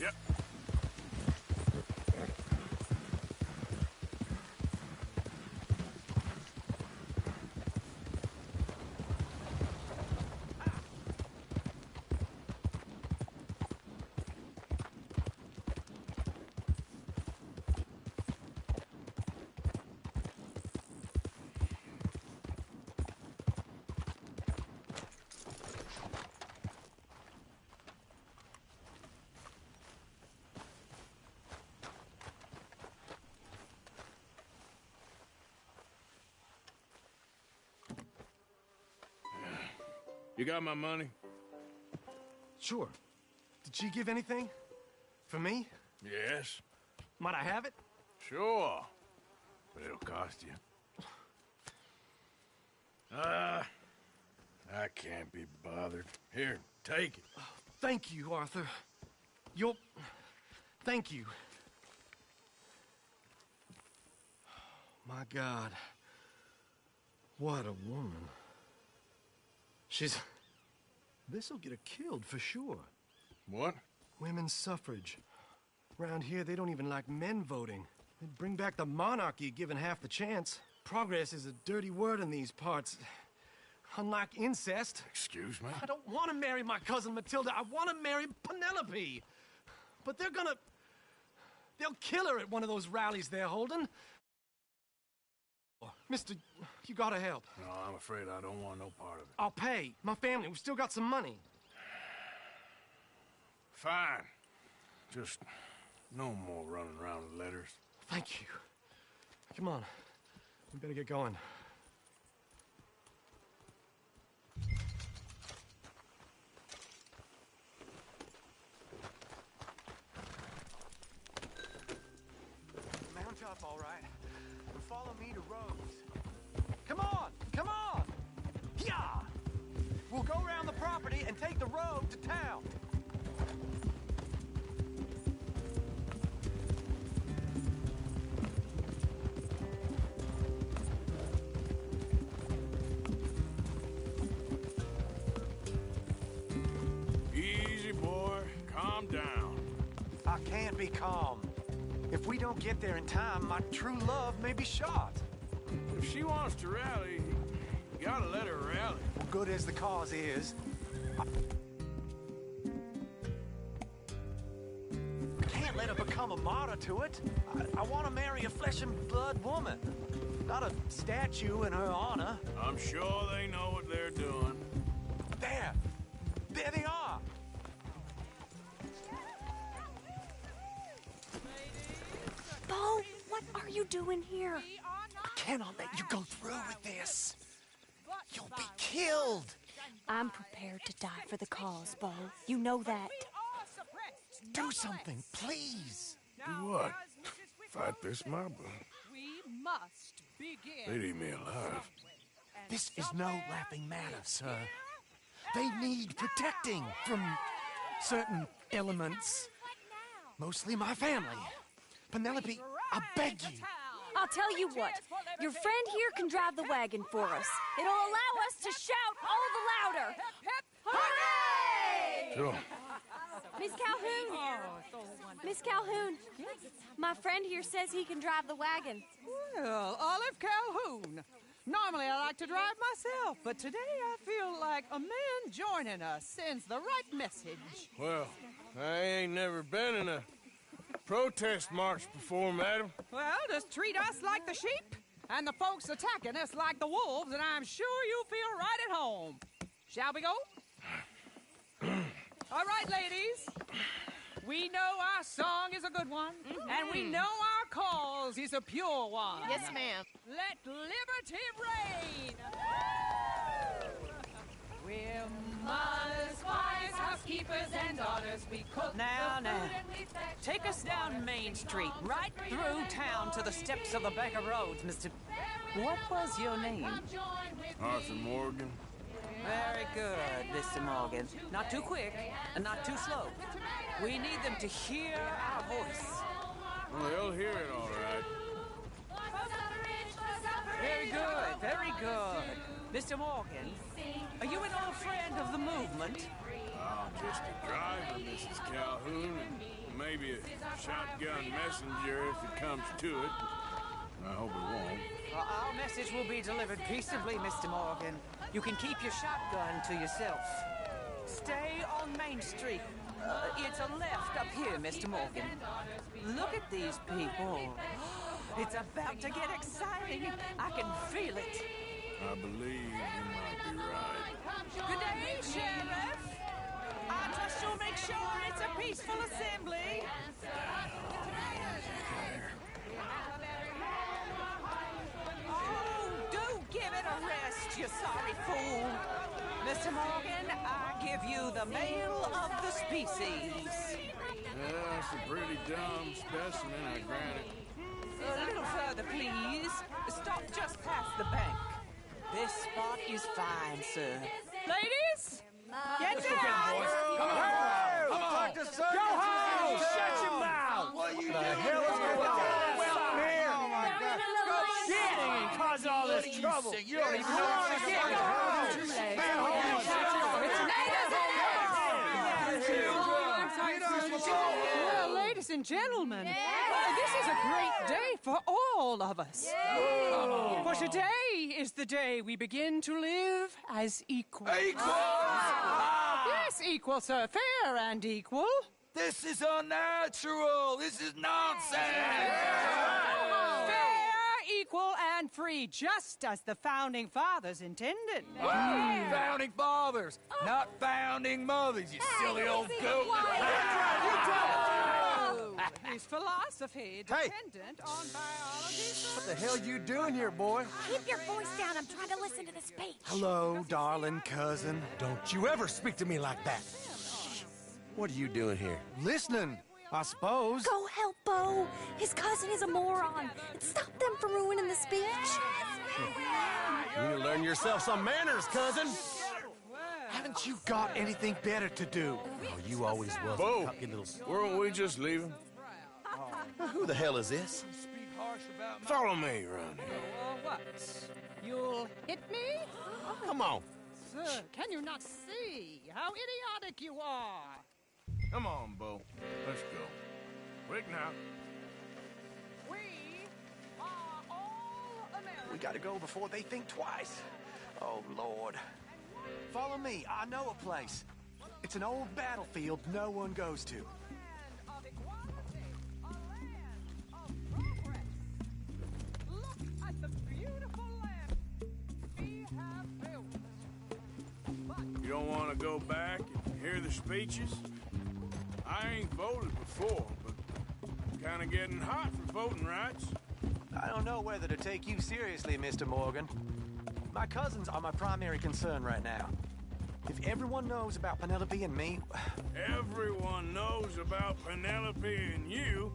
Yep. You got my money? Sure. Did she give anything? For me? Yes. Might I have it? Sure. But it'll cost you. I can't be bothered. Here, take it. Thank you, Arthur. Thank you. My God. What a woman. This'll get her killed for sure. What? Women's suffrage. Around here, they don't even like men voting. They'd bring back the monarchy given half the chance. Progress is a dirty word in these parts. Unlike incest. Excuse me? I don't want to marry my cousin Matilda. I want to marry Penelope. But they'll kill her at one of those rallies they're holding. Mister, you gotta help. No, I'm afraid I don't want no part of it. I'll pay. My family, we've still got some money. Fine. Just no more running around with letters. Thank you. Come on. We better get going. Mount up, all right. And follow me to Rhodes. Come on! Come on! Yeah! We'll go around the property and take the road to town. Easy, boy. Calm down. I can't be calm. If we don't get there in time, my true love may be shot. If she wants to rally, you gotta let her rally. Well, good as the cause is, I can't let her become a martyr to it. I want to marry a flesh and blood woman, not a statue in her honor. I'm sure they know what they're doing. There! There they are! Bo, what are you doing here? I cannot let you go through with this. You'll be killed. I'm prepared to die for the cause, Bo. You know that. Do something, please. Do what? Fight this mob? We must begin. They'd eat me alive. This is no laughing matter, sir. They need protecting from certain elements. Mostly my family. Penelope, I beg you. I'll tell you what. Your friend here can drive the wagon for us. It'll allow us to shout all the louder. Hooray! Sure. Miss Calhoun. Miss Calhoun. My friend here says he can drive the wagon. Well, Olive Calhoun. Normally I like to drive myself, but today I feel like a man joining us sends the right message. Well, I ain't never been in a protest march before, madam. Well, just treat us like the sheep, and the folks attacking us like the wolves, and I'm sure you'll feel right at home. Shall we go? All right, ladies. We know our song is a good one, and we know our cause is a pure one. Yes, ma'am. Let liberty reign! We're mothers, wives, housekeepers, and daughters. We cook Now, the now. food and we fetch Take us down Main Street, right through town to the steps of the Becker Roads, Mr. What was your name? Arthur Morgan. Very good, Mr. Morgan. Not too quick, and not too slow. We need them to hear our voice. Well, they'll hear it all right. Very good, very good. Mr. Morgan, are you an old friend of the movement? I'm just a driver, Mrs. Calhoun, and maybe a shotgun messenger if it comes to it. I hope it won't. Our message will be delivered peaceably, Mr. Morgan. You can keep your shotgun to yourself. Stay on Main Street. It's a left up here, Mr. Morgan. Look at these people. It's about to get exciting. I can feel it. I believe you might be right. Good day, Sheriff. I trust you'll make sure it's a peaceful assembly. Oh, do give it a rest, you sorry fool. Mr. Morgan, I give you the male of the species. Yeah, that's a pretty dumb specimen, I grant it. A little further, please. Stop just past the bank. This spot is fine, sir. Ladies, get down. Come on! Go home! Shut your mouth! What are you doing? The hell is going on here? Oh my God! Shit! And cause all this trouble. You don't even know what's going Well, ladies and gentlemen, this is a great day for all of us. For today is the day we begin to live as equals. Yes, equal, sir. Fair and equal. This is unnatural. This is nonsense. Fair, equal, and free, just as the Founding Fathers intended. Founding fathers, not founding mothers, you silly old goat. His philosophy dependent on biology. What the hell you doing here, boy? Keep your voice down. I'm trying to listen to the speech. Hello, darling cousin. Don't you ever speak to me like that. What are you doing here? Listening, I suppose. Go help Bo. His cousin is a moron. And stop them from ruining the speech. You need to learn yourself some manners, cousin. Haven't you got anything better to do? Oh, you always was Bo, a cocky little... weren't we just leaving? Who the hell is this? Follow me around here. What? You'll hit me? Come on. Sir, can you not see how idiotic you are? Come on, Bo. Let's go. Quick now. We are all Americans. We gotta go before they think twice. Oh, Lord. Follow me. I know a place. It's an old battlefield no one goes to. Of equality, a land of progress. Look at the beautiful land we have built. You don't want to go back and hear the speeches? I ain't voted before, but kind of getting hot for voting rights. I don't know whether to take you seriously, Mr. Morgan. My cousins are my primary concern right now. If everyone knows about Penelope and me... Everyone knows about Penelope and you.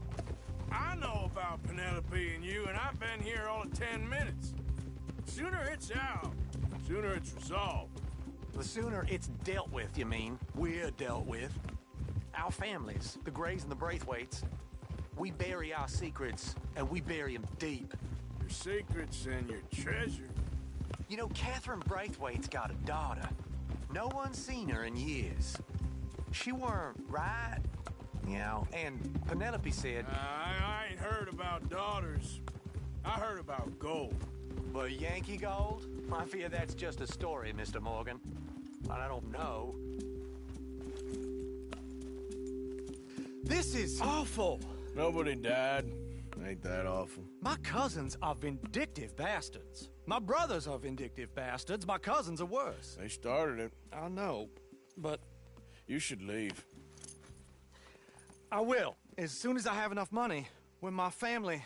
I know about Penelope and you, and I've been here all of 10 minutes. Sooner it's out, sooner it's resolved. The sooner it's dealt with, you mean? We're dealt with. Our families, the Grays and the Braithwaites, we bury our secrets, and we bury them deep. Your secrets and your treasure. You know, Catherine Braithwaite's got a daughter. No one's seen her in years. She weren't right, you know, and Penelope said... I ain't heard about daughters. I heard about gold. But Yankee gold? I fear that's just a story, Mr. Morgan. I don't know. This is awful. Nobody died. Ain't that awful? My cousins are vindictive bastards. My brothers are vindictive bastards. My cousins are worse. They started it. I know, but You should leave. I will. As soon as I have enough money. When my family...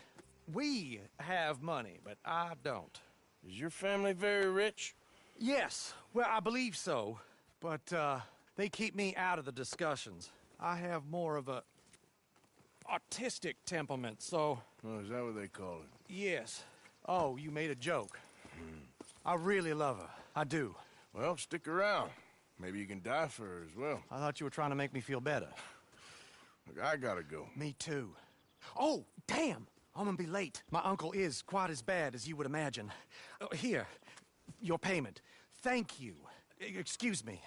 We have money, but I don't. Is your family very rich? Yes, well, I believe so. But, they keep me out of the discussions. I have more of a artistic temperament, so... Oh, is that what they call it? Yes. Oh, you made a joke. I really love her. I do. Well, stick around. Maybe you can die for her as well. I thought you were trying to make me feel better. Look, I gotta go. Me too. Oh, damn! I'm gonna be late. My uncle is quite as bad as you would imagine. Here, your payment. Thank you. Excuse me.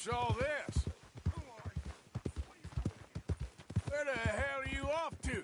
What's all this? Where the hell are you off to?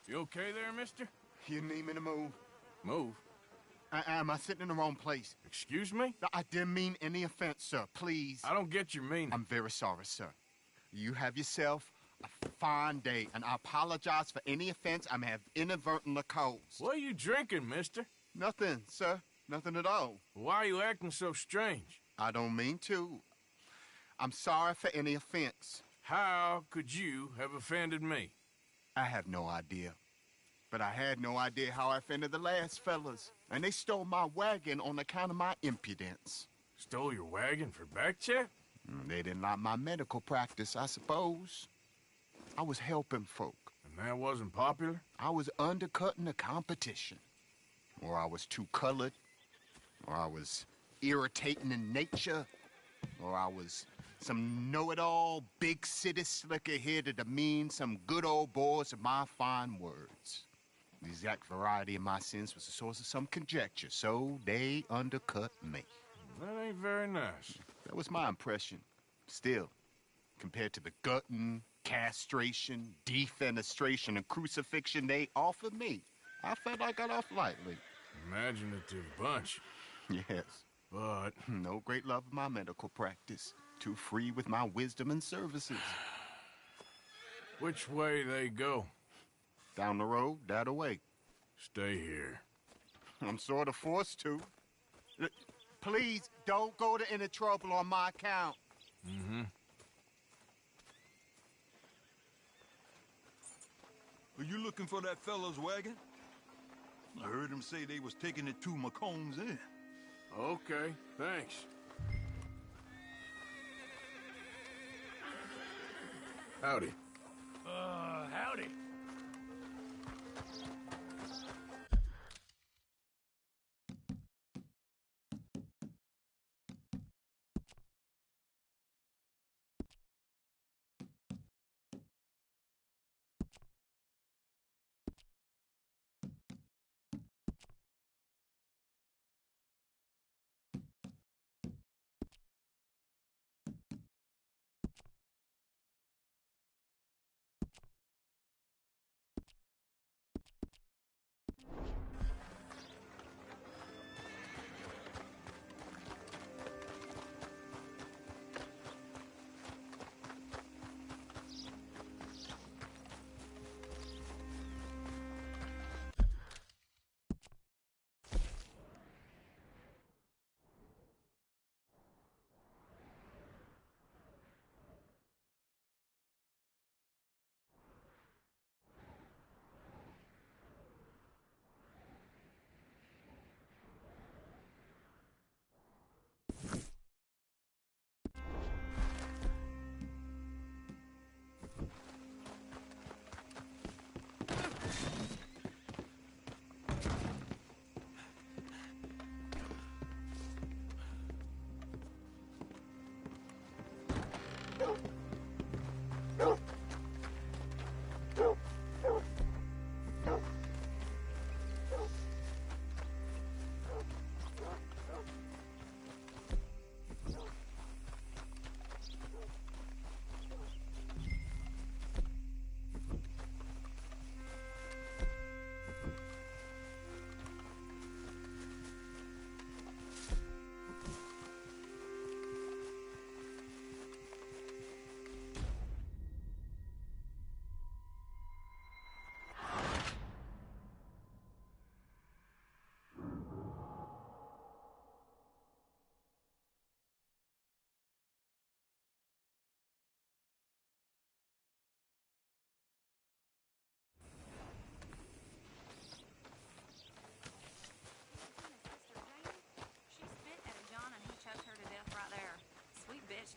You okay there, mister? You need me to move? Move. Am I sitting in the wrong place? Excuse me? I didn't mean any offense, sir. Please. I don't get your meaning. I'm very sorry, sir. You have yourself a fine day, and I apologize for any offense I may have inadvertently caused. What are you drinking, mister? Nothing, sir. Nothing at all. Why are you acting so strange? I don't mean to. I'm sorry for any offense. How could you have offended me? I have no idea. But I had no idea how I offended the last fellas. And they stole my wagon on account of my impudence. Stole your wagon for back check? They didn't like my medical practice, I suppose. I was helping folk. And that wasn't popular? I was undercutting the competition. Or I was too colored. Or I was irritating in nature. Or I was some know-it-all, big city slicker here to demean some good old boys of my fine words. The exact variety of my sins was the source of some conjecture, so they undercut me. That ain't very nice. That was my impression. Still, compared to the gutting, castration, defenestration, and crucifixion they offered me, I felt I got off lightly. Imaginative bunch. Yes. But no great love of my medical practice. Too free with my wisdom and services. which way they go? Down the road, that away. Stay here. I'm sort of forced to. Please, don't go to any trouble on my account. Mm-hmm. Are you looking for that fella's wagon? I heard him say they was taking it to McComb's Inn. Okay, thanks. Howdy. Howdy.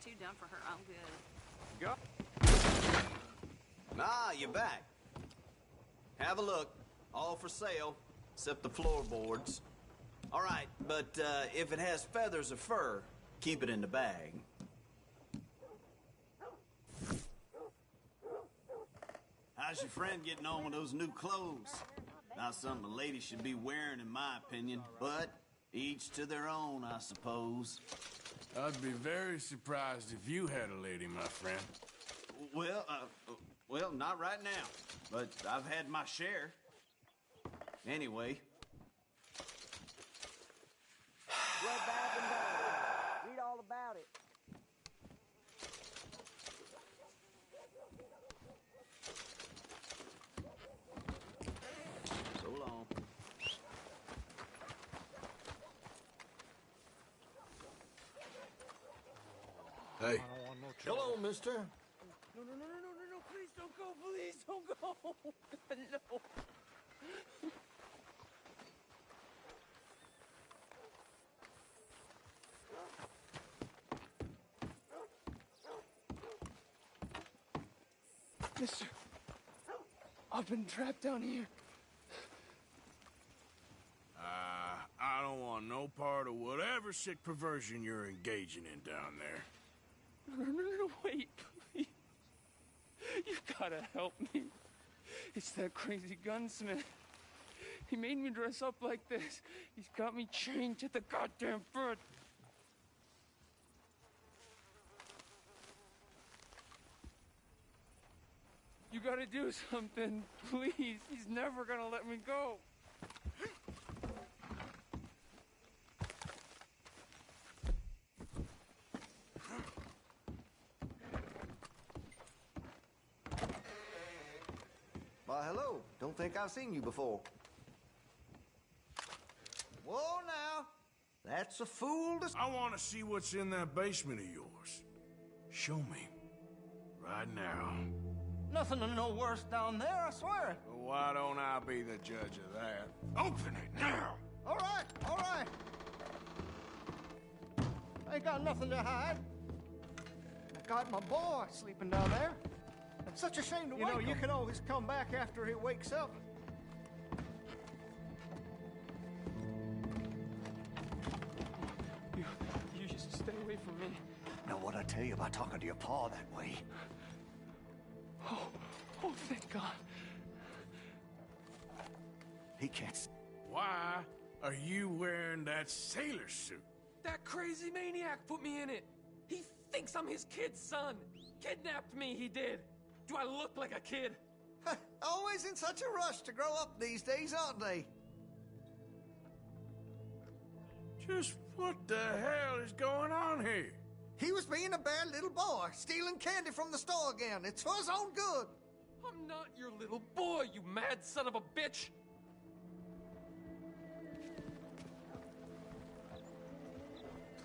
Too dumb for her own good. Go. back. Have a look. All for sale, except the floorboards. All right, but if it has feathers or fur, keep it in the bag. How's your friend getting on with those new clothes? Not something a lady should be wearing, in my opinion, but each to their own, I suppose. I'd be very surprised if you had a lady, my friend. Well, not right now, but I've had my share. Anyway. Blood bath and body. Read all about it. So long. Hey. Hello, mister. No, please don't go, please don't go. No. Mister, I've been trapped down here. I don't want no part of whatever sick perversion you're engaging in down there. No, wait, please. You gotta help me. It's that crazy gunsmith. He made me dress up like this. He's got me chained to the goddamn bed. You gotta do something, please. He's never gonna let me go. Why, hello. Don't think I've seen you before. Whoa, now. That's a fool to... I want to see what's in that basement of yours. Show me. Right now. Nothing no worse down there, I swear it. Well, why don't I be the judge of that? Open it now! All right. I ain't got nothing to hide. I got my boy sleeping down there. It's such a shame to wake him. You can always come back after he wakes up. You just stay away from me. Know what I tell you about talking to your pa that way? Oh, thank God. He can't... Why are you wearing that sailor suit? That crazy maniac put me in it. He thinks I'm his kid's son. Kidnapped me, he did. Do I look like a kid? Always in such a rush to grow up these days, aren't they? Just what the hell is going on here? He was being a bad little boy, stealing candy from the store again. It's for his own good. I'm not your little boy, you mad son of a bitch.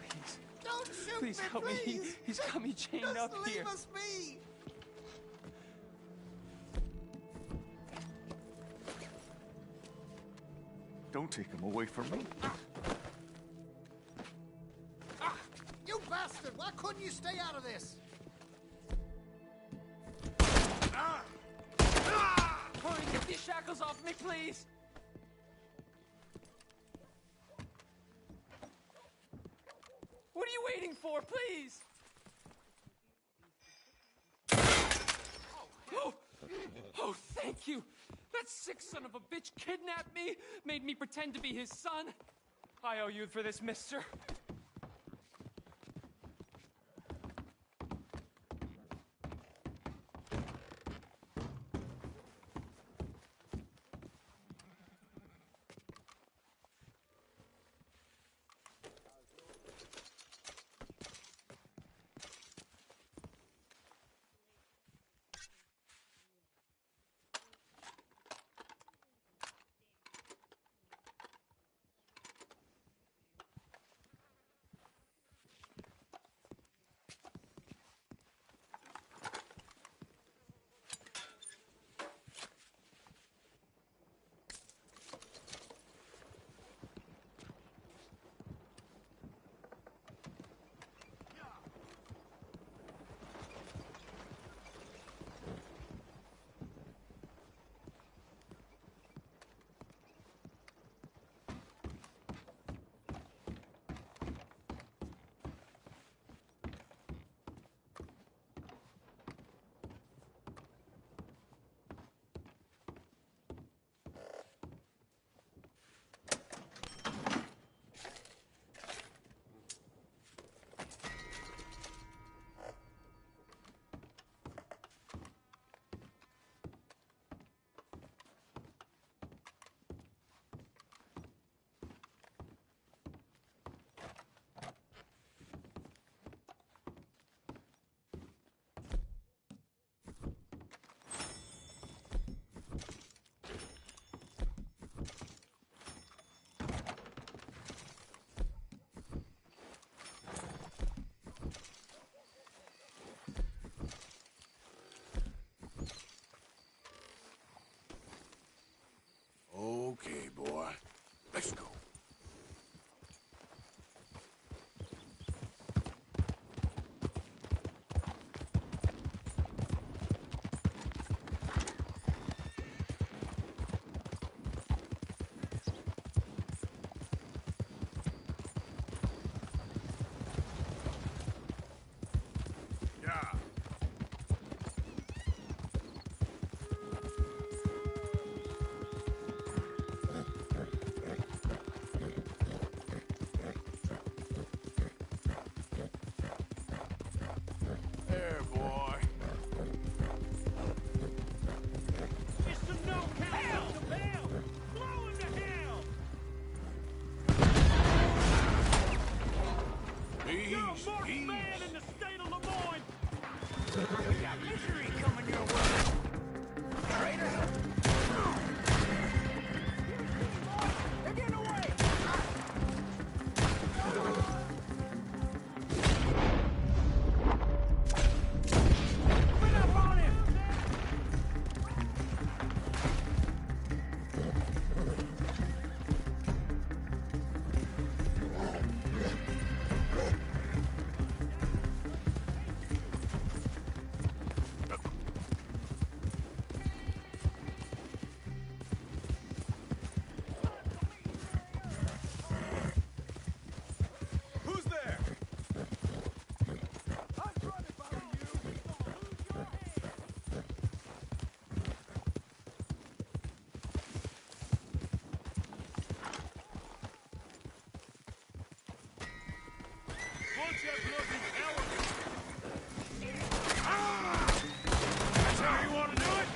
Please. Don't shoot Please me, help please. me. He's got me chained Just up leave here. us be. Don't take him away from me. You bastard! Why couldn't you stay out of this? Hurry, get these shackles off me, please. What are you waiting for, please? Oh, thank you. That sick son of a bitch kidnapped me, made me pretend to be his son. I owe you for this, mister. there, boy. It's some no-count hell to bail! Blow him to hell! You're a marked man in the state of Lemoyne! You got misery coming your way. Traitors! They're getting away! Put up on him! Who's there? I'm trying to follow you! Lose your head! Bunch of bloody cowards! Ah! That's how you want to do it?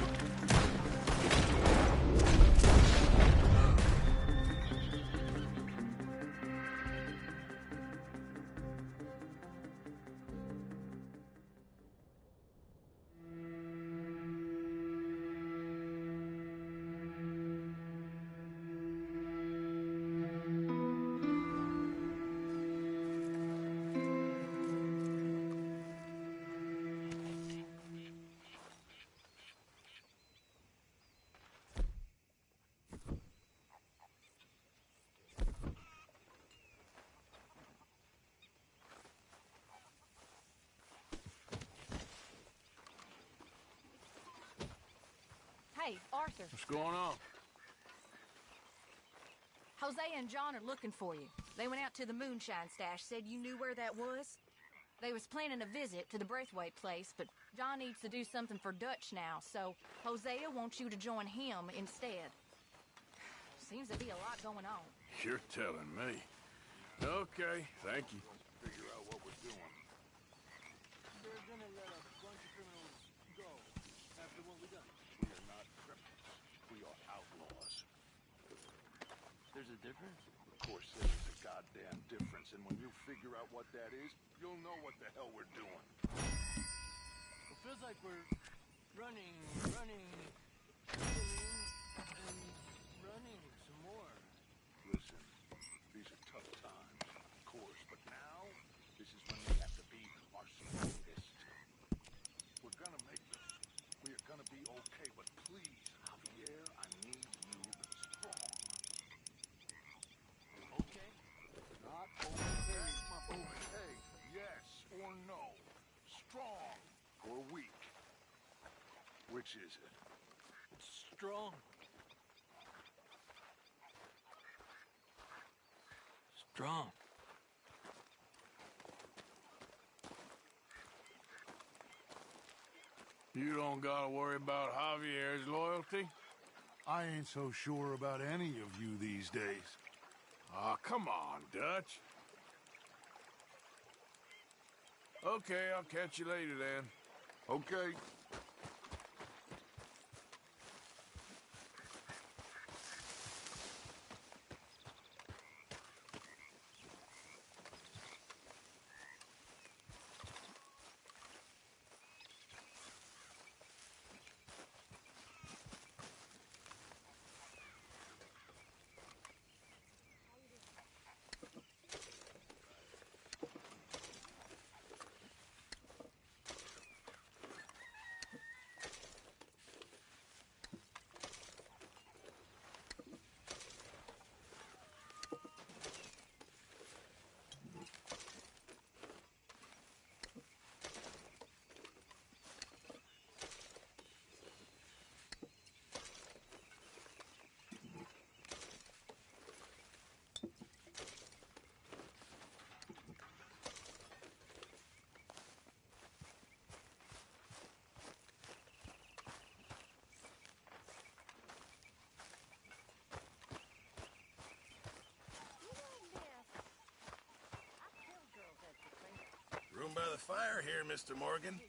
Hey, Arthur. What's going on? Jose and John are looking for you. They went out to the moonshine stash, said you knew where that was. They was planning a visit to the Braithwaite place, but John needs to do something for Dutch now, so Hosea wants you to join him instead. Seems to be a lot going on. You're telling me. Okay, thank you. Figure out what we're doing. They're gonna let a bunch of criminals go after what we done. We are not criminals. We are outlaws. There's a difference? Of course there is a goddamn difference, and when you figure out what that is, you'll know what the hell we're doing. It feels like we're running, killing, and running some more. Listen, these are tough times, of course, but now, this is when we have to be our strongest. We're gonna make this. We are gonna be okay, but please, Javier, I need you strong. Okay? Not okay, okay, yes or no. Strong or weak. Which is it? Strong. Strong. You don't gotta worry about Javier's loyalty. I ain't so sure about any of you these days. Aw, come on, Dutch. Okay, I'll catch you later then. Okay. Room by the fire here, Mr. Morgan.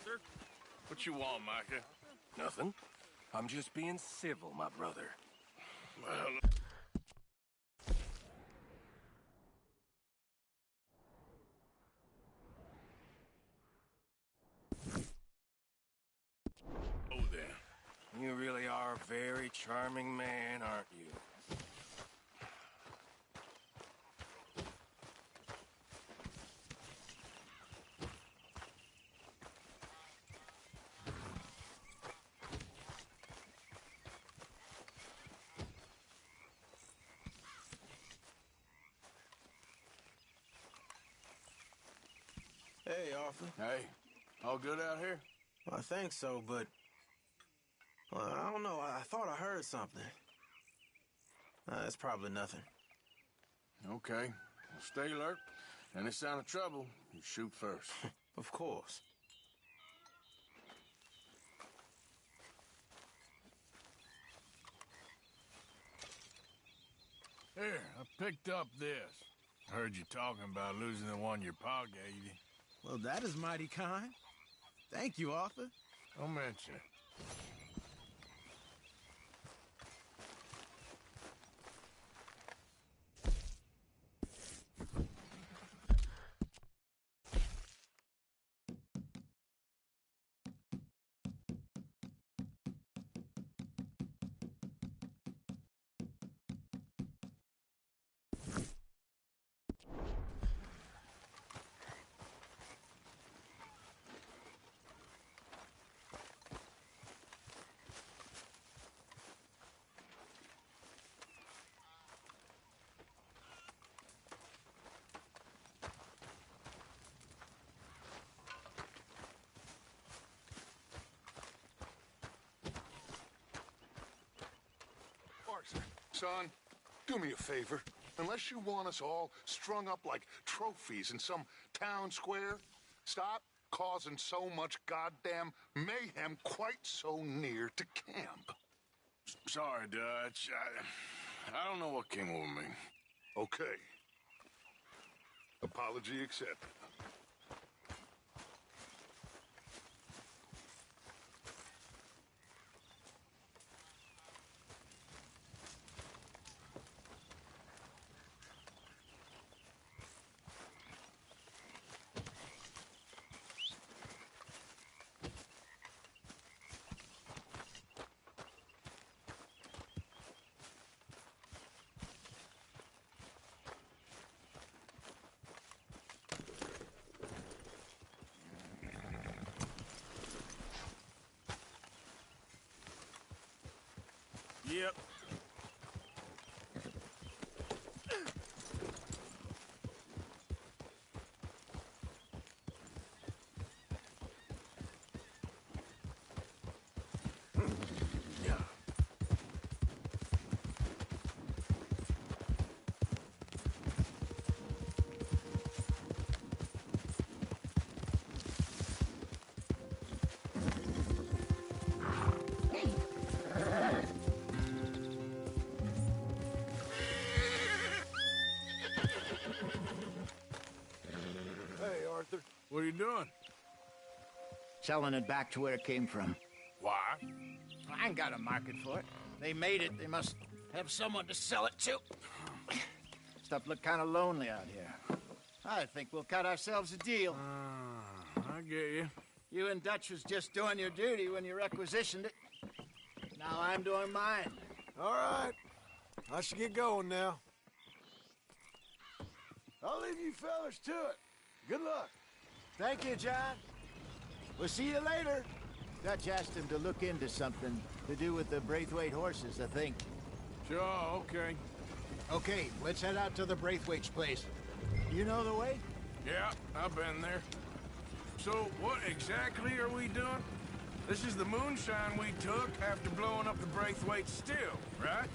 Arthur. What you want, Micah? Nothing. I'm just being civil, my brother. Well... Oh, then. You really are a very charming man, aren't you? Hey, Arthur. Hey, all good out here? Well, I think so, but... Well, I don't know. I thought I heard something. It's probably nothing. Okay. Well, stay alert. Any sign of trouble, you shoot first. Of course. Here, I picked up this. Heard you talking about losing the one your pa gave you. Well, that is mighty kind. Thank you, Arthur. Don't mention it. Son, do me a favor. Unless you want us all strung up like trophies in some town square, stop causing so much goddamn mayhem quite so near to camp. Sorry, Dutch. I don't know what came over me. Okay. Apology accepted. Yep. What are you doing? Selling it back to where it came from. Why? I ain't got a market for it. They made it. They must have someone to sell it to. Stuff look kind of lonely out here. I think we'll cut ourselves a deal. I get you. You and Dutch was just doing your duty when you requisitioned it. Now I'm doing mine. All right. I should get going now. I'll leave you fellas to it. Good luck. Thank you, John. We'll see you later. Dutch asked him to look into something to do with the Braithwaite horses, I think. Sure, okay. Okay, let's head out to the Braithwaite's place. You know the way? Yeah, I've been there. So, what exactly are we doing? This is the moonshine we took after blowing up the Braithwaite still, right?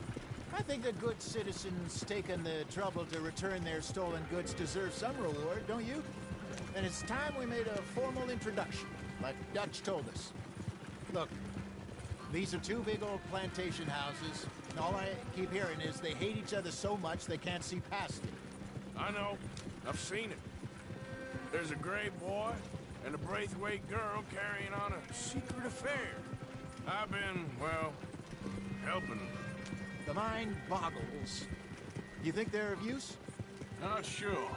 I think that good citizens taking the trouble to return their stolen goods deserve some reward, don't you? And it's time we made a formal introduction, like Dutch told us. Look, these are two big old plantation houses, and all I keep hearing is they hate each other so much they can't see past it. I know. I've seen it. There's a gray boy, and a Braithwaite girl carrying on a secret affair. I've been, well, helping them. The mind boggles. You think they're of use? Not sure.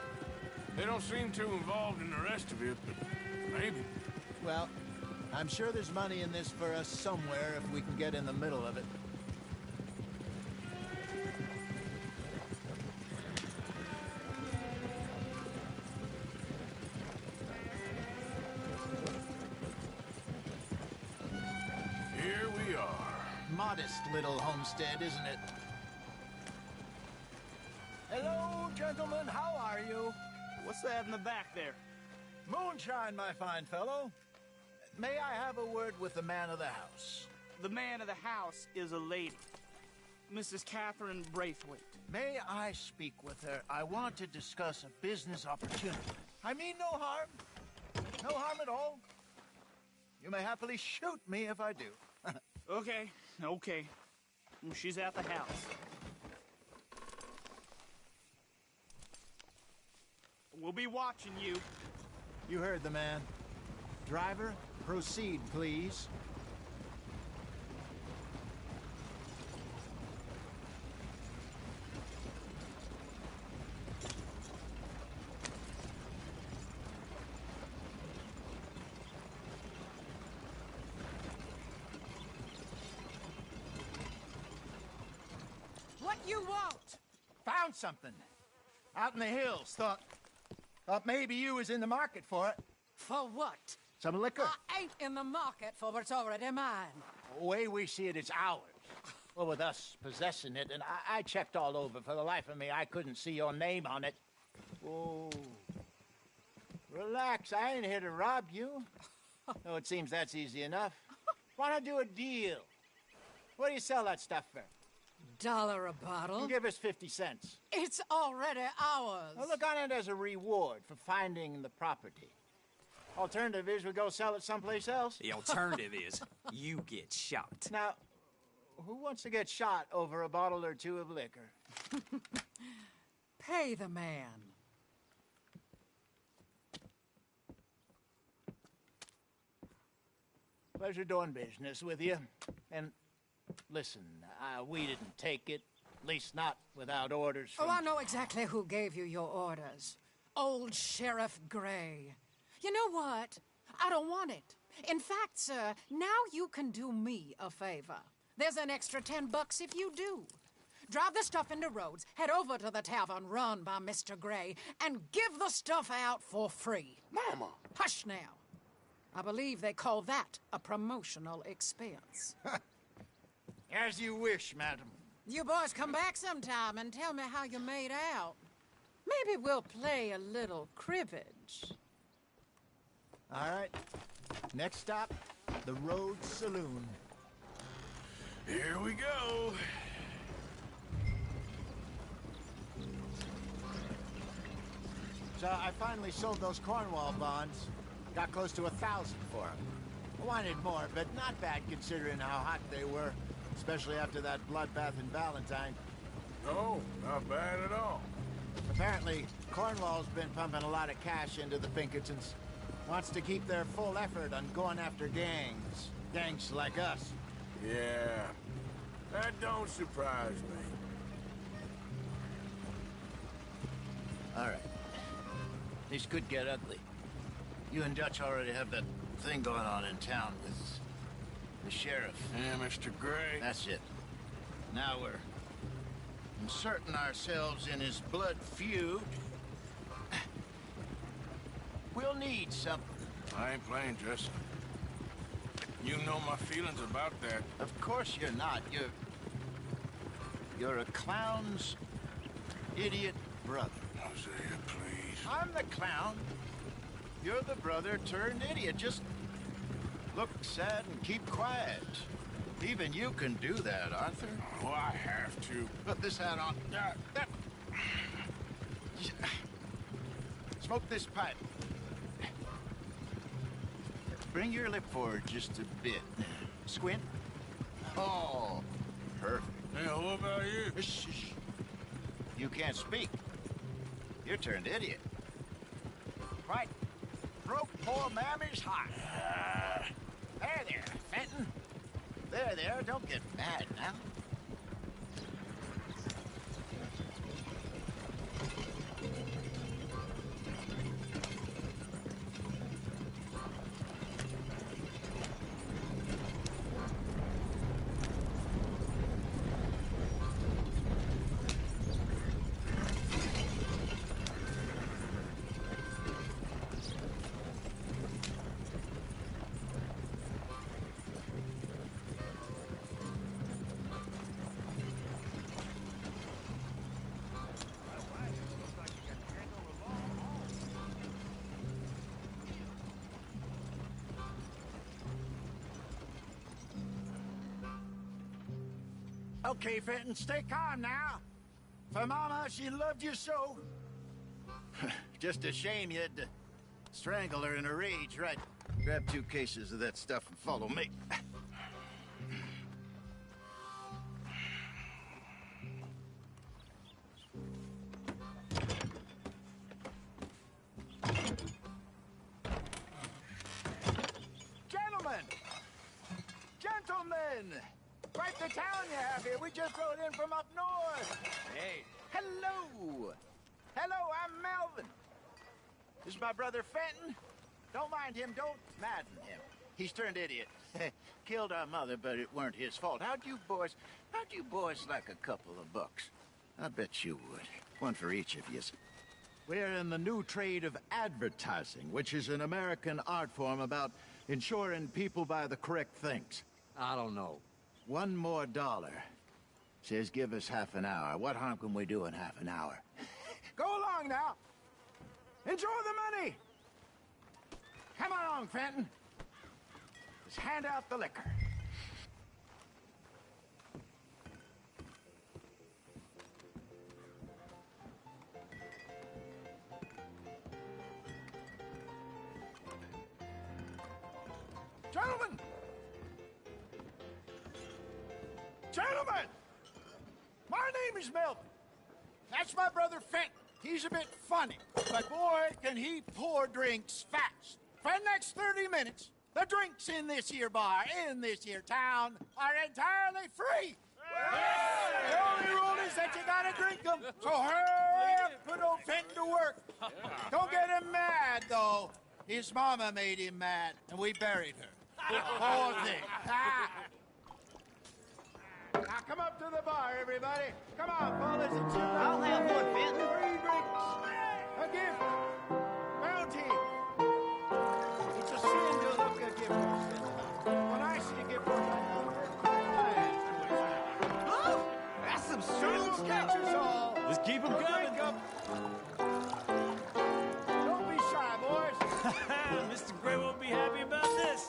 They don't seem too involved in the rest of it, but maybe. Well, I'm sure there's money in this for us somewhere if we can get in the middle of it. Here we are. Modest little homestead, isn't it? Hello, gentlemen. How are you? What's that in the back there? Moonshine, my fine fellow. May I have a word with the man of the house? The man of the house is a lady. Mrs. Catherine Braithwaite. May I speak with her? I want to discuss a business opportunity. I mean no harm. No harm at all. You may happily shoot me if I do. Okay. She's at the house. We'll be watching you. You heard the man. Driver, proceed, please. What you want? Found something. Out in the hills. Thought maybe you was in the market for it. For what? Some liquor. I ain't in the market for what's already mine. The way we see it, it's ours. Well, with us possessing it, and I checked all over. For the life of me, I couldn't see your name on it. Oh. Relax, I ain't here to rob you. No, it seems that's easy enough. Why not do a deal? What do you sell that stuff for? $1 a bottle? Give us 50 cents. It's already ours. Well, look on it as a reward for finding the property. Alternative is we go sell it someplace else. The alternative is you get shot. Now, who wants to get shot over a bottle or two of liquor? Pay the man. Pleasure doing business with you. And listen, we didn't take it. At least not without orders from... Oh, I know exactly who gave you your orders. Old Sheriff Gray. You know what? I don't want it. In fact, sir, now you can do me a favor. There's an extra $10 if you do. Drive the stuff into Rhodes, head over to the tavern run by Mr. Gray, and give the stuff out for free. Mama! Hush now. I believe they call that a promotional expense. As you wish, madam. You boys come back sometime and tell me how you made out. Maybe we'll play a little cribbage. All right. Next stop, the Rhodes Saloon. Here we go. So I finally sold those Cornwall bonds. Got close to 1,000 for them. I wanted more, but not bad considering how hot they were, especially after that bloodbath in Valentine. No, not bad at all. Apparently, Cornwall's been pumping a lot of cash into the Pinkertons. Wants to keep their full effort on going after gangs. Gangs like us. Yeah, that don't surprise me. All right. This could get ugly. You and Dutch already have that thing going on in town with the sheriff. Yeah, Mr. Gray. That's it. Now we're inserting ourselves in his blood feud. We'll need something. I ain't playing, Jesse. You know my feelings about that. Of course you're not. You're a clown's idiot brother. Hosea, please. I'm the clown. You're the brother turned idiot. Just look sad and keep quiet. Even you can do that, Arthur. Oh, I have to. Put this hat on. Smoke this pipe. Bring your lip forward just a bit. Squint. Oh, perfect. Yeah, what about you? Shh, shh. You can't speak. You're turned idiot. Right. broke poor Mammy's heart. There, Fenton. There, don't get mad now. Okay, Fenton, stay calm now. For Mama, she loved you so. Just a shame you had to strangle her in a rage, right? Grab 2 cases of that stuff and follow me. Gentlemen! Quite the town you have here. We just rode in from up north. Hey. Hello. Hello, I'm Melvin. This is my brother Fenton. Don't mind him. Don't madden him. He's turned idiot. Killed our mother, but it weren't his fault. How'd you boys like a couple of bucks? I bet you would. One for each of you. We're in the new trade of advertising, which is an American art form about ensuring people buy the correct things. I don't know. $1 more. Says give us half an hour. What harm can we do in half an hour? Go along now. Enjoy the money. Come along, Fenton. Just hand out the liquor. Gentlemen! Gentlemen! My name is Melvin. That's my brother Fenton. He's a bit funny, but boy, can he pour drinks fast. For the next 30 minutes, the drinks in this here bar, in this here town, are entirely free. The only rule is that you gotta drink them. So hurry up, put old Fenton to work. Don't get him mad, though. His mama made him mad, and we buried her. Poor thing. Now come up to the bar, everybody. Come on, fellas, and sit down. I'll have one, Fenton. Free drinks. A gift. Bounty. It's a sin to look a gift horse. When I see a gift horse, I know where Oh, that's some strong catch us all. Just keep them coming. Don't be shy, boys. Mr. Gray won't be happy about this.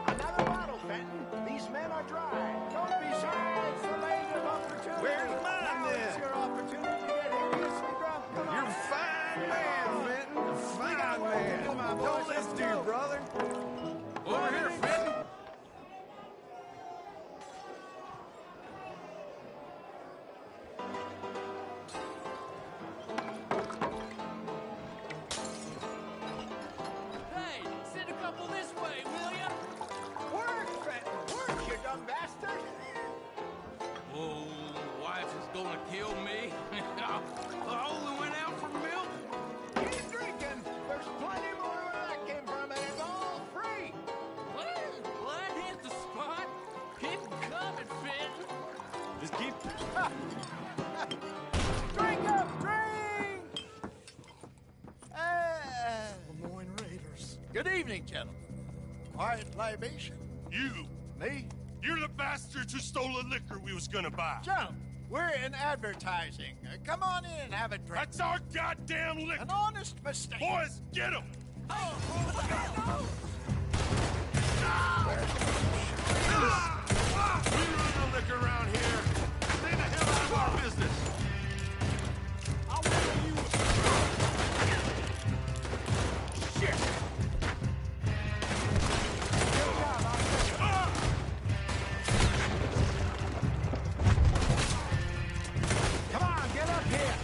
Another bottle, Fenton. These men are dry. Don't be shy. It's the land of opportunity. Where's mine, now then? it's your opportunity to get hideously drunk. Come on. You're a fine man, Fenton. A fine man. Don't listen to your brother. Over here, Fenton. Hey, send a couple this way, will ya? Work, Fenton. Work, you dumb bastard. Oh, wife is gonna kill me. I only went out for milk. Keep drinking. There's plenty more where that came from, and it's all free. Well, that hit the spot. Keep 'em coming, Fenton. Just keep... Drink up, drink! Lemoyne Raiders. Good evening, gentlemen. Quiet libation. You! Me? You're the bastards who stole the liquor we was gonna buy. Gentlemen, we're in advertising. Come on in and have a drink. That's our goddamn liquor! An honest mistake. Boys, get him! We run the liquor around here. Stay the hell out of our business. I'll wait you. Shit! Good job, officer. Come on, get up here.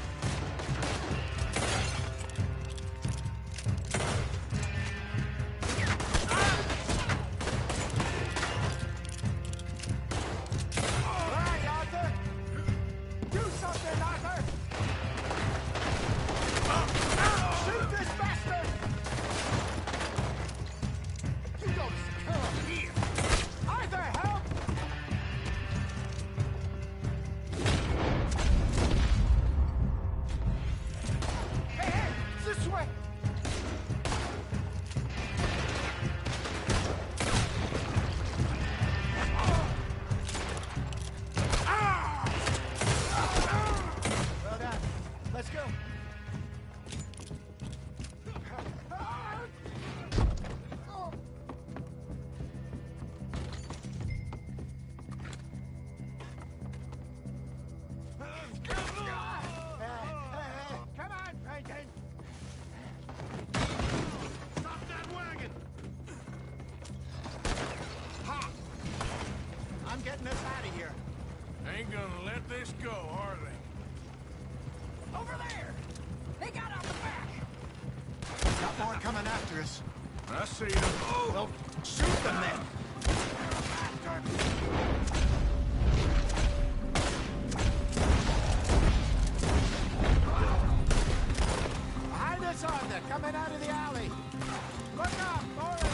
getting us out of here. Ain't gonna let this go, are they? Over there! They got out the back! Got more coming after us. I see them. Oh! Well, shoot them then! Behind us, Arthur! Coming out of the alley! Look up! More of them!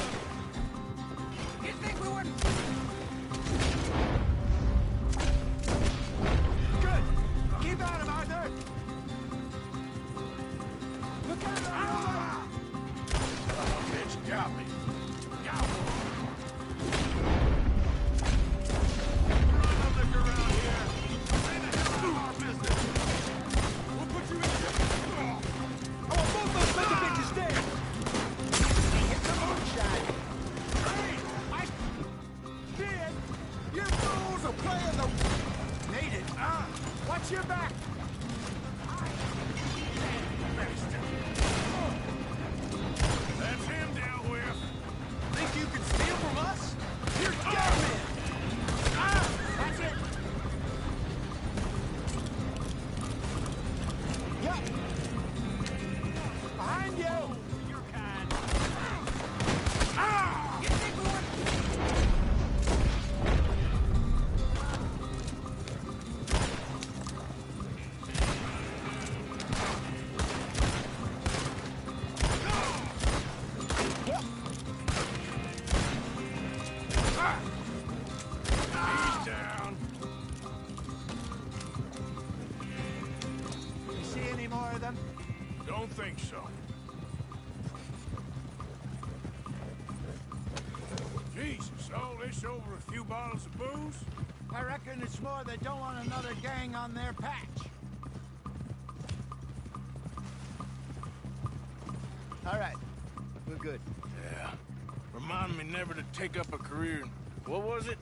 You think we wouldn't... Good! Keep at him, Arthur! Look out! Ah! Oh, bitch got me. Got one. Run, look around here. Stay the hell out of our business. We'll put you in jail. I want both those sons of bitches dead! Hit the moonshine! Hey! I did! You fools are playing the... Need it! Watch your back! That's him dealt with. Think you can steal from us? You're dead men! That's it! Yep! Behind you! You're kind. You think we wouldn't... He's down. You see any more of them? Don't think so. Jesus, all this over a few bottles of booze? I reckon it's more they don't want another gang on their patch. All right, we're good. Yeah. Remind me never to take up a career in... What was it?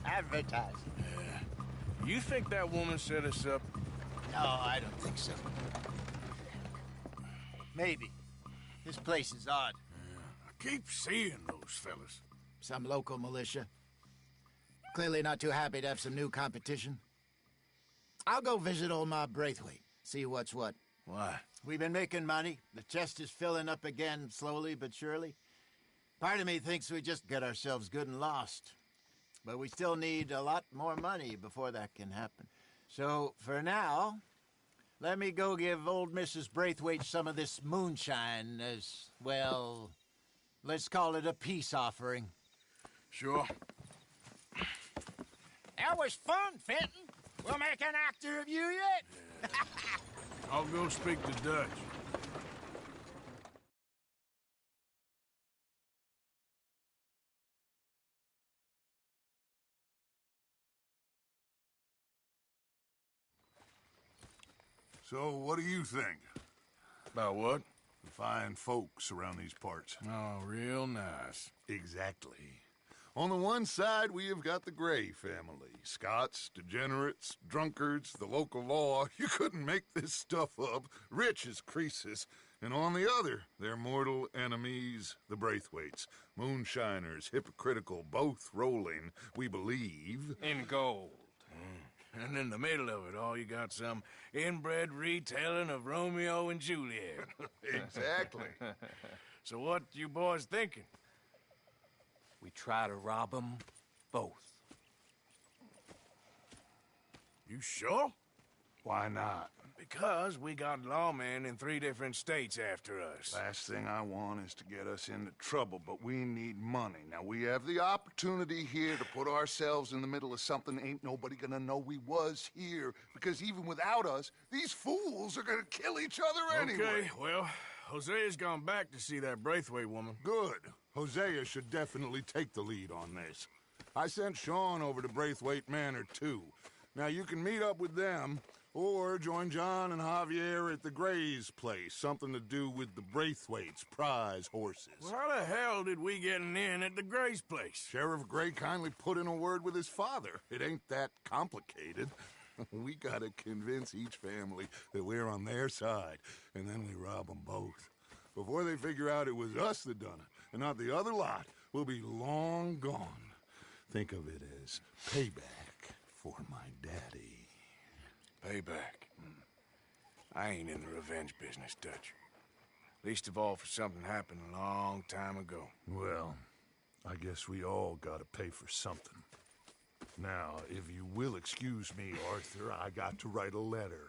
Advertising. Yeah. You think that woman set us up? No, I don't think so. Maybe. This place is odd. I keep seeing those fellas. Some local militia. Clearly not too happy to have some new competition. I'll go visit old Ma Braithwaite, see what's what. Why? We've been making money. The chest is filling up again, slowly but surely. Part of me thinks we just get ourselves good and lost. But we still need a lot more money before that can happen. So, for now, let me go give old Mrs. Braithwaite some of this moonshine as, well, let's call it a peace offering. Sure. That was fun, Fenton. We'll make an actor of you yet. I'll go speak to Dutch. So, what do you think? About what? The fine folks around these parts. Oh, real nice. Exactly. On the one side, we have got the Gray family. Scots, degenerates, drunkards, the local law. You couldn't make this stuff up. Rich as Croesus. And on the other, their mortal enemies, the Braithwaites. Moonshiners, hypocritical, both rolling, we believe. In gold. And in the middle of it all, you got some inbred retelling of Romeo and Juliet. Exactly. So what you boys thinking? We try to rob them both. You sure? Why not? Because we got lawmen in 3 different states after us. Last thing I want is to get us into trouble, but we need money. Now, we have the opportunity here to put ourselves in the middle of something ain't nobody gonna know we was here, because even without us, these fools are gonna kill each other anyway. Okay, well, Hosea's gone back to see that Braithwaite woman. Good. Hosea should definitely take the lead on this. I sent Sean over to Braithwaite Manor, too. Now, you can meet up with them, or join John and Javier at the Gray's place. Something to do with the Braithwaite's prize horses. Well, how the hell did we get in at the Gray's place? Sheriff Gray kindly put in a word with his father. It ain't that complicated. We gotta convince each family that we're on their side, and then we rob them both. Before they figure out it was us that done it, and not the other lot, we'll be long gone. Think of it as payback. for my daddy. Payback. I ain't in the revenge business, Dutch. Least of all for something happened a long time ago. Well, I guess we all gotta pay for something. Now, if you will excuse me, Arthur, I got to write a letter.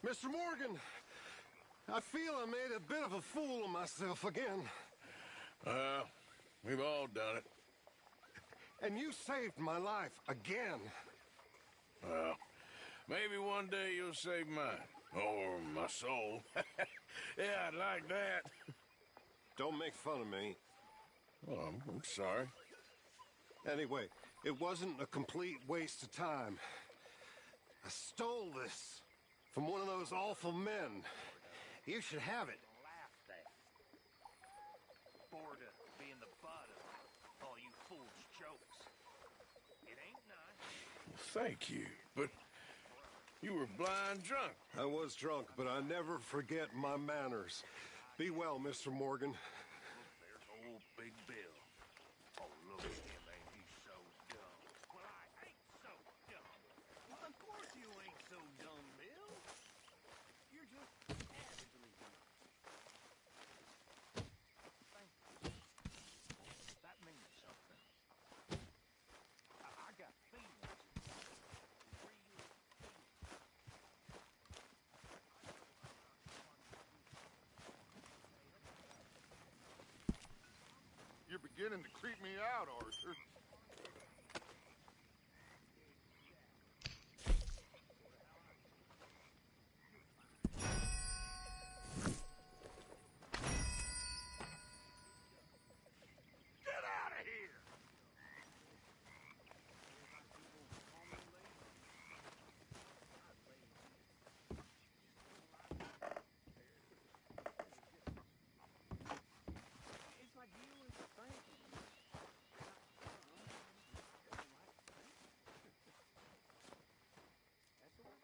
Mr. Morgan, I feel I made a bit of a fool of myself again. We've all done it. And you saved my life again. Well, maybe one day you'll save mine. Or my soul. Yeah, I'd like that. Don't make fun of me. Oh, I'm sorry. Anyway, it wasn't a complete waste of time. I stole this from one of those awful men. You should have it. Laughed at. Bored of being the butt of all you fools' jokes. It ain't nice. Thank you, but you were blind drunk. I was drunk, but I never forget my manners. Be well, Mr. Morgan. There's old Big Bill. Oh, look at him, ain't he so dumb? Well, I ain't so dumb. Well, of course you ain't so dumb, Bill. You're just avidly dumb. Thank you. That means something. I got feelings. You're beginning to creep me out, Arthur. Get out of here! It's like you and Frank. That's all.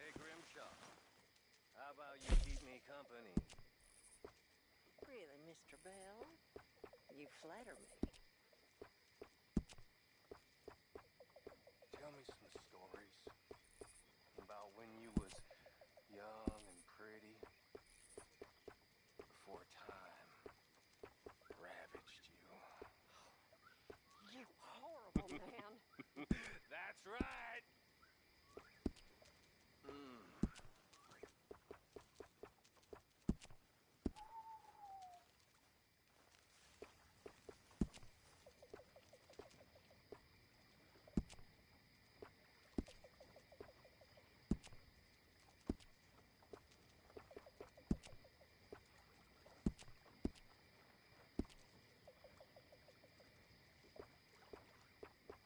Hey, Grimshaw. How about you keep me company? Really, Mr. Bell? You flatter me. Tell me some stories about when you was young and pretty before time ravaged you. You horrible man. That's right.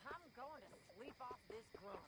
I'm going to sleep off this grump.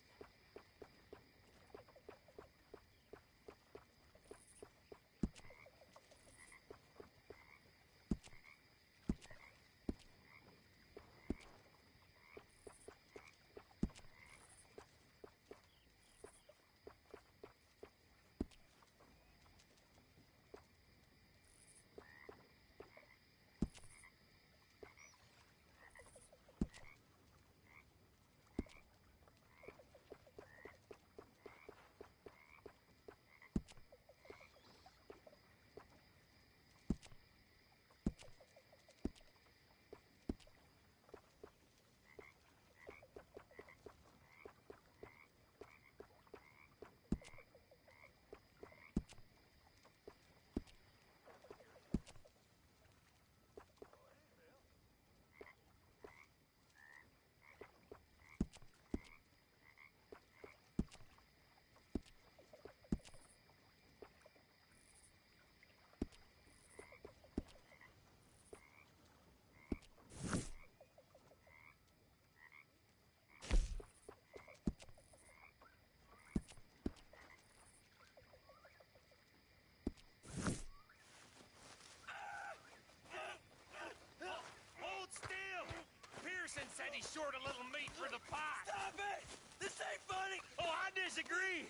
disagree.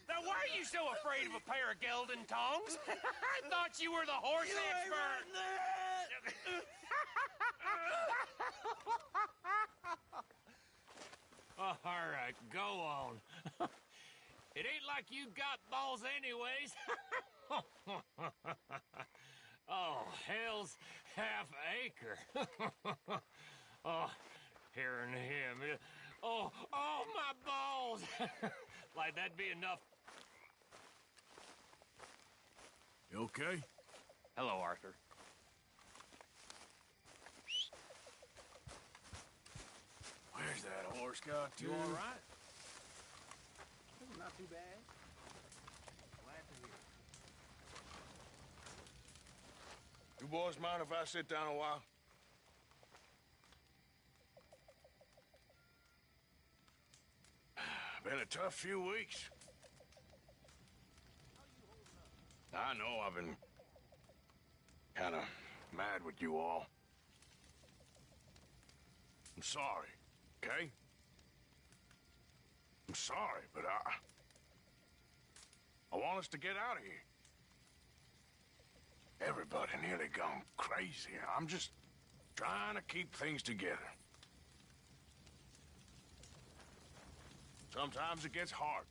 Now, why are you so afraid of a pair of gelding tongs? I thought you were the horse expert. All right, go on. It ain't like you got balls anyways. Oh, hell's half acre. Oh, hearing him. Oh, my balls. Like that'd be enough. You okay? Hello, Arthur. Where's that horse got to? You all right? Not too bad. Glad to hear it. You boys mind if I sit down a while? Been a tough few weeks. I know I've been kind of mad with you all. I'm sorry, okay? I'm sorry, but I want us to get out of here. Everybody nearly gone crazy. I'm just trying to keep things together. Sometimes it gets hard.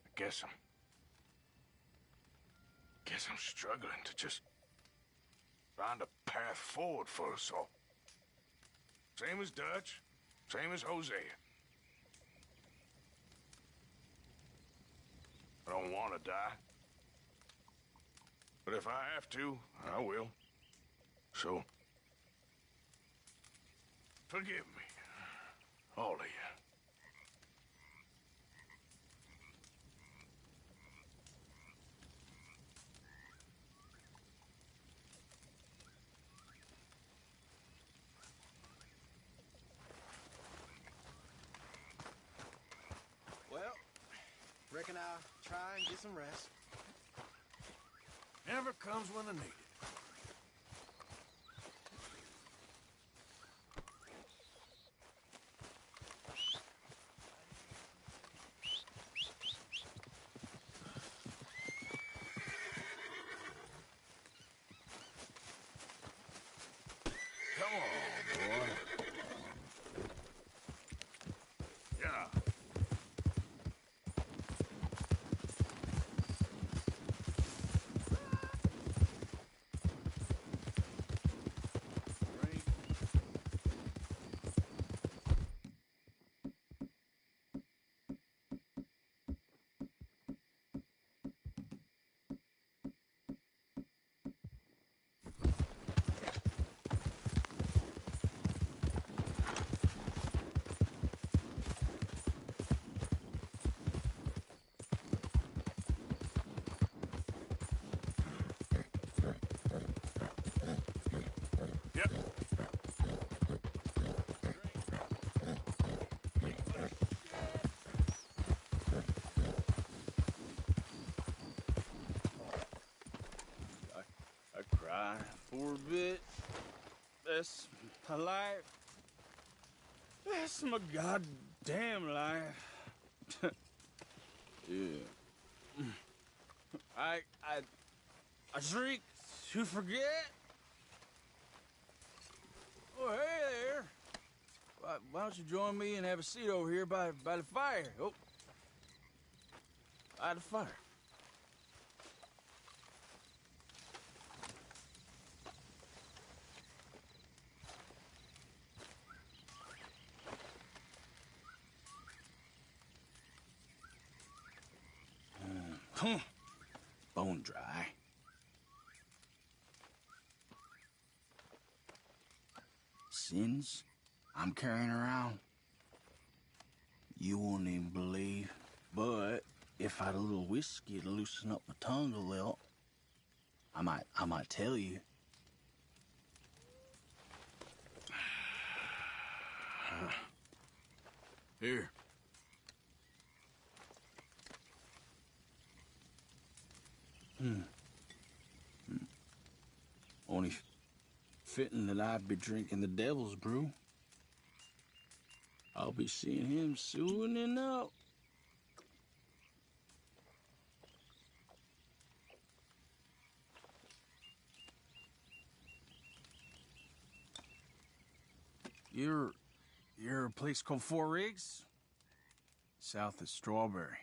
I guess I'm struggling to just find a path forward for us all. Same as Dutch, same as Hosea. I don't want to die. But if I have to, I will. So, forgive me, all of you. Well, reckon I'll try and get some rest. Never comes when they need it. Come on, boy. Yeah. Yep. I cry for a bit. That's my life. That's my goddamn life. Yeah. I drink to forget. Oh, hey there. Why don't you join me and have a seat over here by the fire? Oh, by the fire. Bone dry. Sins I'm carrying around, you won't even believe. But if I had a little whiskey to loosen up my tongue a little, I might tell you. Here. Only fitting that I'd be drinking the devil's brew. I'll be seeing him soon enough. You're a place called Four Rigs? South of Strawberry.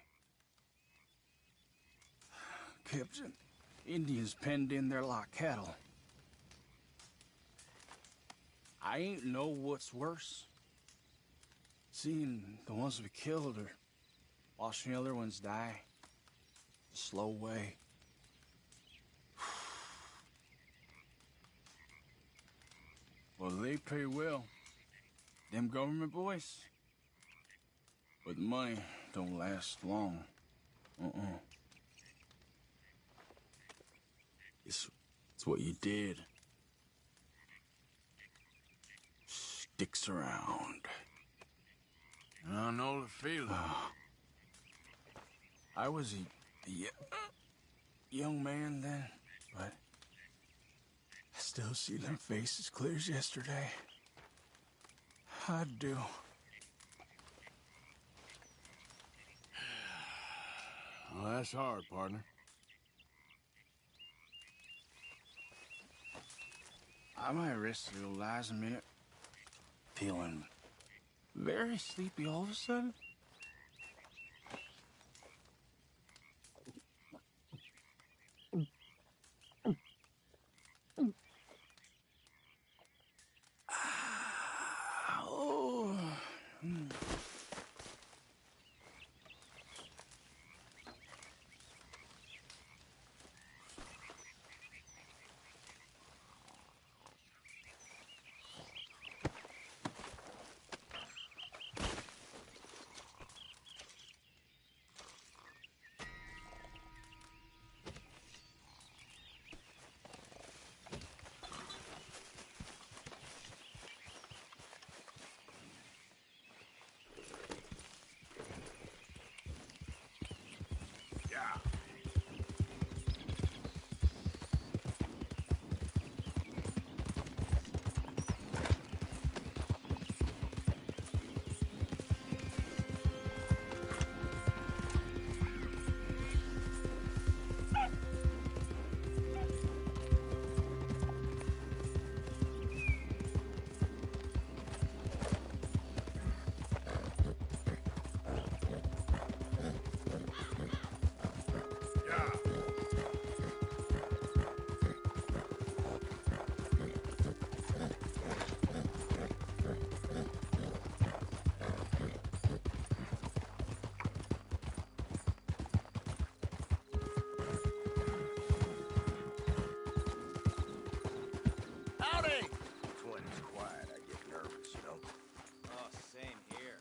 Captain, Indians penned in there like cattle. I ain't know what's worse. Seeing the ones we killed or watching the other ones die the slow way. Well, they pay well. Them government boys. But the money don't last long. It's what you did. Sticks around. I know the feeling. I was a young man then, but I still see them faces clear as yesterday. I do. Well, that's hard, partner. I might rest a little lies a minute. Feeling very sleepy all of a sudden.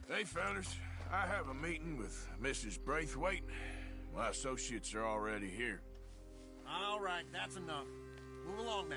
Hey, fellas. I have a meeting with Mrs. Braithwaite. My associates are already here. All right, that's enough. Move along now.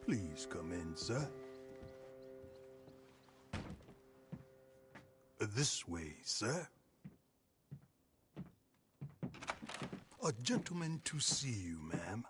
Please come in, sir. This way, sir. A gentleman to see you, ma'am.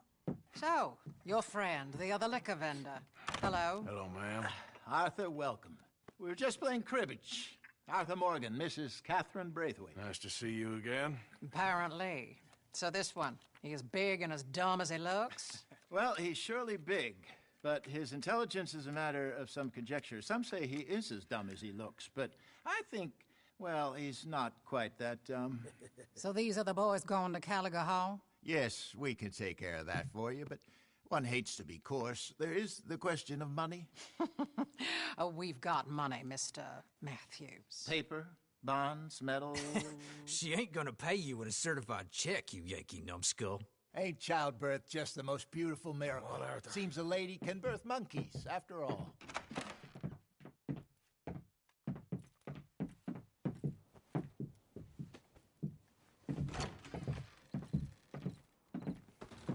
So, your friend, the other liquor vendor. Hello. Hello, ma'am. Arthur, welcome. We were just playing cribbage. Arthur Morgan, Mrs. Catherine Braithwaite. Nice to see you again. Apparently. So this one, he is big and as dumb as he looks? Well, he's surely big, but his intelligence is a matter of some conjecture. Some say he is as dumb as he looks, but I think, well, he's not quite that dumb. So these are the boys going to Caliga Hall? Yes, we can take care of that for you, but one hates to be coarse. There is the question of money. Oh, we've got money, Mr. Matthews. Paper, bonds, metal. She ain't gonna pay you in a certified check, you Yankee numbskull. Ain't childbirth just the most beautiful miracle? Well, Arthur. Seems a lady can birth monkeys, after all.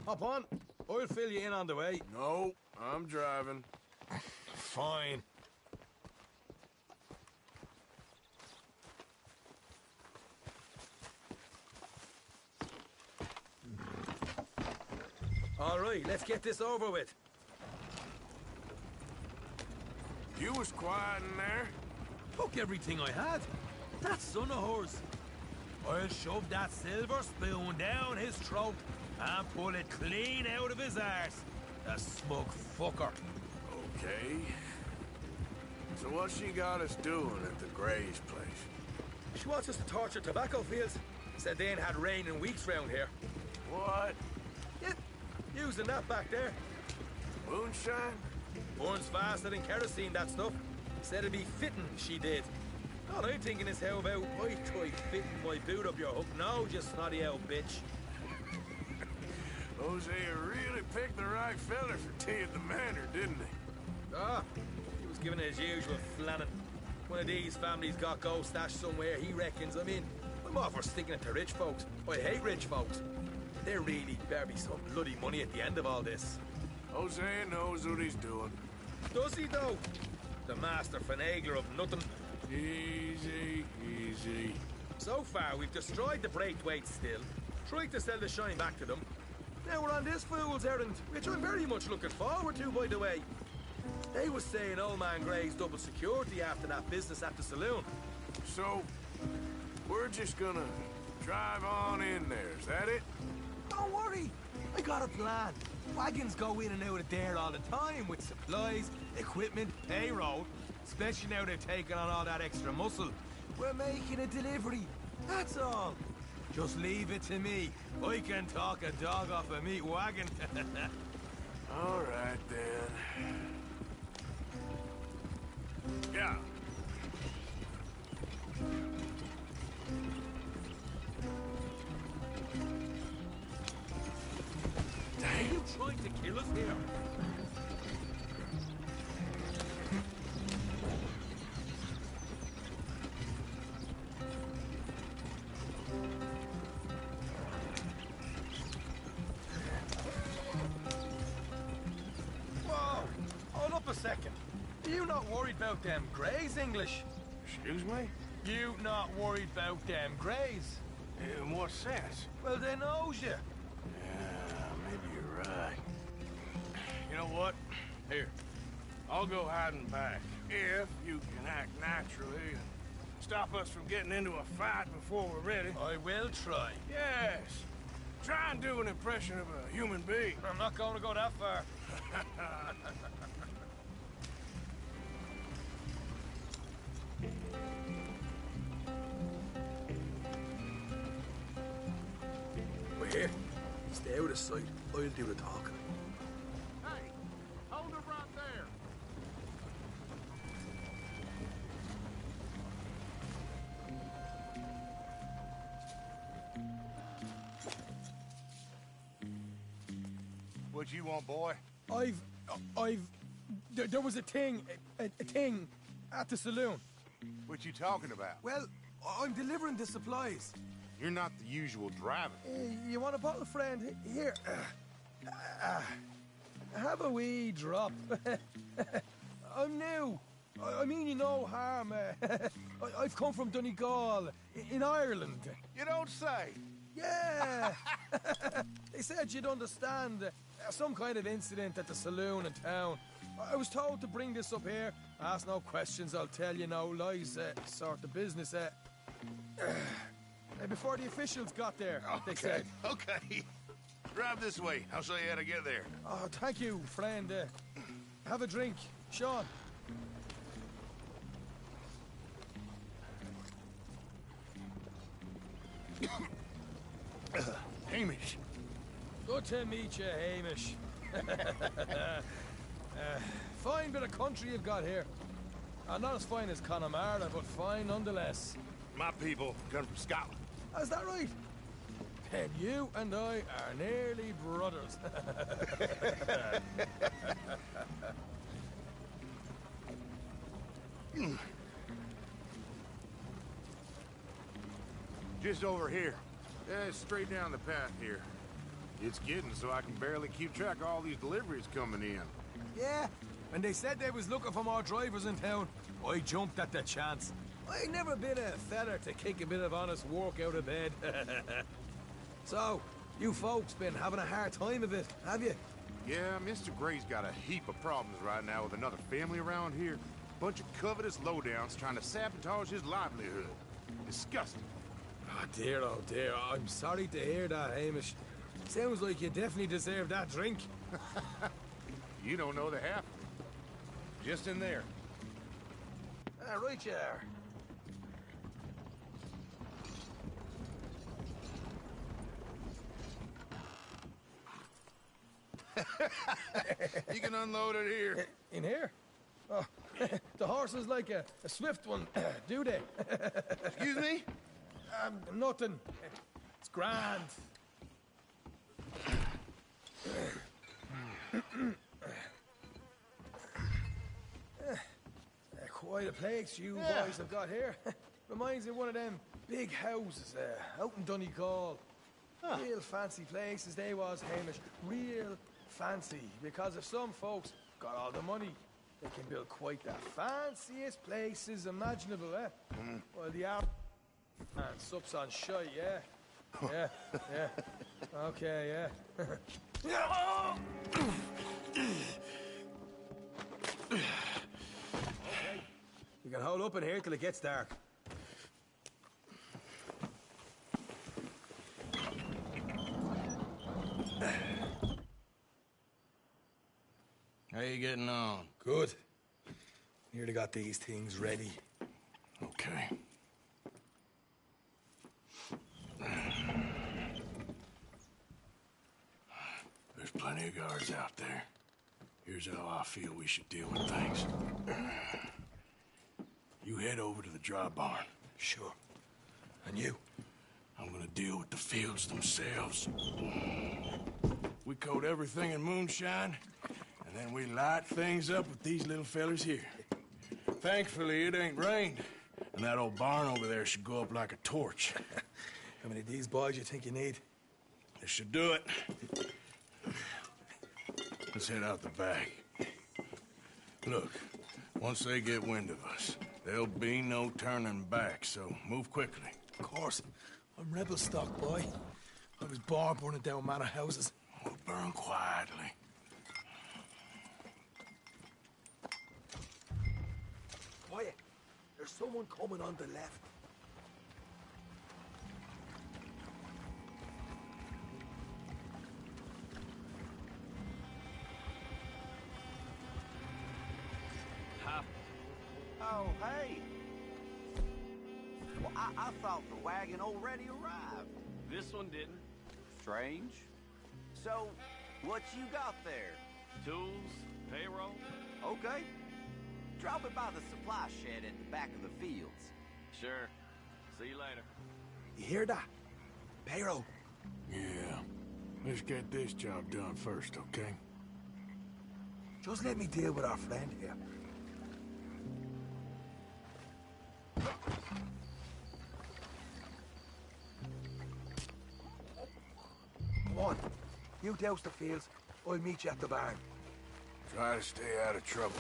Hop on. I'll fill you in on the way. No, I'm driving. Fine. All right, let's get this over with. You was quiet in there. Took everything I had. That son of hers. I'll shove that silver spoon down his throat and pull it clean out of his arse. The smug fucker. Okay. So what she got us doing at the Gray's place? She wants us to torture tobacco fields. Said they ain't had rain in weeks round here. What? Yeah, using that back there. Moonshine? Burns faster than kerosene, that stuff. Said it'd be fitting, she did. All I'm thinking is how about I try fitting my boot up your hook now, you snotty old bitch. Hosea really picked the right fella for tea at the manor, didn't he? Ah, he was giving it his usual flannin'. One of these families got gold stashed somewhere, he reckons. I mean, I'm all for sticking it to rich folks. I hate rich folks. There really better be some bloody money at the end of all this. Hosea knows what he's doing. Does he, though? The master finagler of nothing. Easy, easy. So far, we've destroyed the Braithwaite still, tried to sell the shine back to them. Now we're on this fool's errand, which I'm very much looking forward to, by the way. They was saying old man Gray's double security after that business at the saloon. So, we're just gonna drive on in there, is that it? Don't worry, I got a plan. Wagons go in and out of there all the time with supplies, equipment, payroll. Especially now they've taken on all that extra muscle. We're making a delivery, that's all. Just leave it to me. I can talk a dog off a meat wagon. All right, then. Yeah. Are you trying to kill us here? Whoa! Hold up a second. Are you not worried about them Greys, English? Excuse me? You not worried about them Greys? In what sense? Well, they knows you. Yeah, maybe you're right. You know what? Here, I'll go hiding back. If you can act naturally and stop us from getting into a fight before we're ready. I will try. Yes. Try and do an impression of a human being. I'm not going to go that far. We're here. Stay out of sight. I'll do the talking. Hey, hold it right there. What you want, boy? There was a thing at the saloon. What you talking about? Well, I'm delivering the supplies. You're not the usual driver. You want a bottle, friend? Here. Have a wee drop. I'm new. I mean you no harm. I've come from Donegal, in Ireland. You don't say. Yeah. They said you'd understand. Some kind of incident at the saloon in town. I was told to bring this up here. Ask no questions, I'll tell you no lies. Sort of business. Before the officials got there, they said. Okay. Drive this way. I'll show you how to get there. Oh, thank you, friend. Have a drink. Sean. Hamish. Good to meet you, Hamish. Fine bit of country you've got here. Not as fine as Connemara, but fine nonetheless. My people come from Scotland. Is that right? Then you and I are nearly brothers. Just over here. Straight down the path here. It's getting so I can barely keep track of all these deliveries coming in. Yeah, when they said they was looking for more drivers in town, I jumped at the chance. I ain't never been a feller to kick a bit of honest work out of bed. So, you folks been having a hard time of it, have you? Yeah, Mr. Gray's got a heap of problems right now with another family around here. Bunch of covetous lowdowns trying to sabotage his livelihood. Disgusting. Oh dear, I'm sorry to hear that, Hamish. Sounds like you definitely deserve that drink. You don't know the half of it. Just in there. Right you are. You can unload it here. In here? Oh, the horse is like a swift one, do they? Excuse me? Nothing. It's grand. Quite a place you boys have got here. Reminds me of one of them big houses out in Donegal. Real fancy places they was, Hamish. Real fancy. Because if some folks got all the money, they can build quite the fanciest places imaginable, eh? Well, the man sups on shite, yeah. Yeah. Okay, yeah. Okay. You can hold up in here till it gets dark. How you getting on? Good. Nearly got these things ready. Okay. There's plenty of guards out there. Here's how I feel we should deal with things. You head over to the dry barn. Sure. And you? I'm gonna deal with the fields themselves. We coat everything in moonshine, and then we light things up with these little fellers here. Thankfully, it ain't rained, and that old barn over there should go up like a torch. How many of these boys you think you need? This should do it. Let's head out the back. Look, once they get wind of us, there'll be no turning back, so move quickly. Of course. I'm rebel stock, boy. I was born burning down manor houses. We'll burn quietly. Quiet. There's someone coming on the left. Oh, hey. Well, I thought the wagon already arrived. This one didn't. Strange. So, what you got there? Tools, payroll. Okay. Drop it by the supply shed at the back of the fields. Sure. See you later. You hear that? Payroll. Yeah. Let's get this job done first, okay? Just let me deal with our friend here. Come on. You douse the fields. I'll meet you at the barn. Try to stay out of trouble.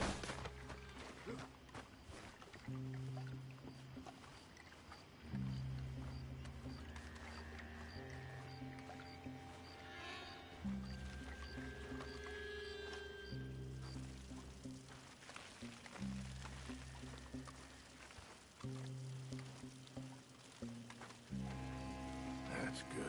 That's good.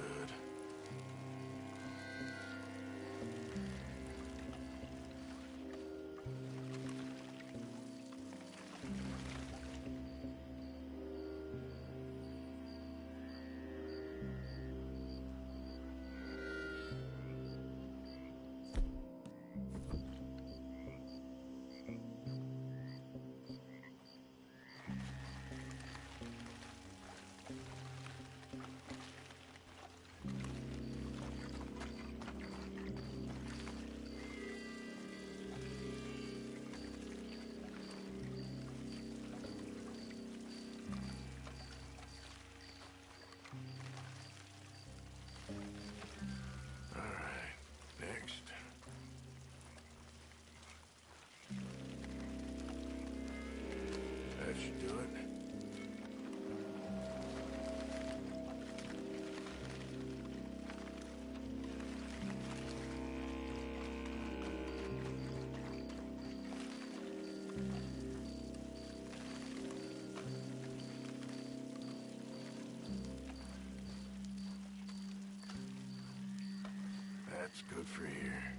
It's good for here.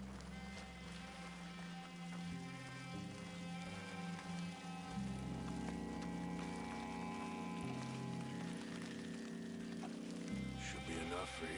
Should be enough for here.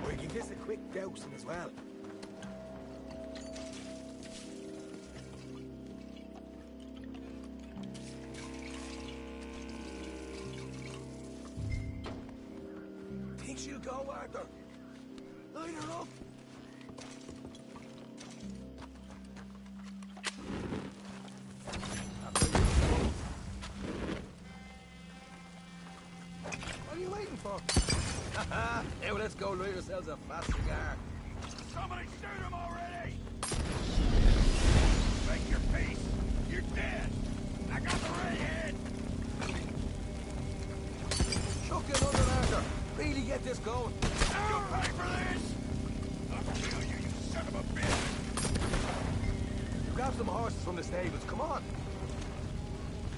We can get a quick dousing as well. Think she'll go, Arthur? Line her up. What are you waiting for? Now let's go light ourselves a fast cigar. Somebody shoot him already! Make your peace! You're dead! I got the redhead! Chuck it under, Arthur. Really get this going. You'll pay for this! I'll kill you, you son of a bitch! Grab some horses from the stables, come on.